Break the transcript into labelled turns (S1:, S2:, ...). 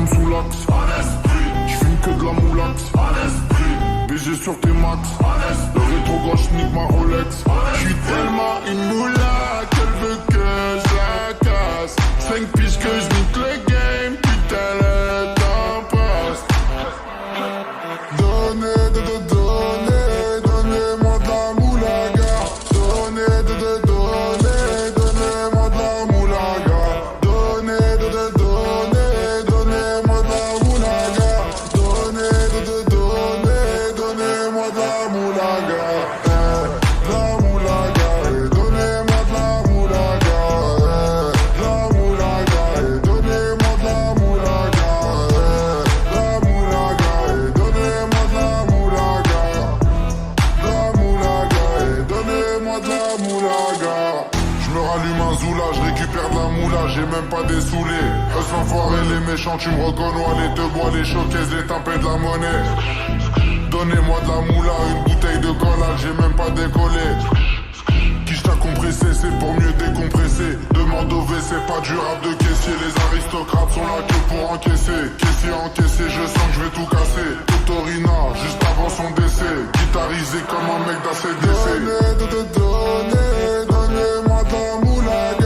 S1: comme sous l'axe. J'fume que de la moulax. BG sur tes max. Le rétro gauche nique ma Rolex. J'suis tellement une moula qu'elle veut que je la casse. 5 piges que j'nique le game, putain le temps passe. Donnez-moi de la moulaga. Donnez-moi de la moulaga. Donnez-moi de la moulaga. Donnez-moi de la moulaga. La moulaga, donnez-moi de la moulaga. La moulaga, donnez-moi de la moulaga. La moulaga, donnez-moi de la moulaga. La moulaga, donnez-moi de la moulaga. Je me rallume un zoula, je récupère de la moula, j'ai même pas dessoulé. Eux s'enfoirés les méchants, tu me reconnais, les te bois, les choquaises, les tapés de la monnaie. Donnez-moi de la moula, une bouteille de cola, j'ai même pas décollé. Qui t'a compressé, c'est pour mieux décompresser. Demande au WC, pas du rap de caissier. Les aristocrates sont là que pour encaisser. Caissier encaissé, je sens que je vais tout casser. Totorina, juste avant son décès. Guitarisé comme un mec d'ACDC. Donnez-moi de la moulaga.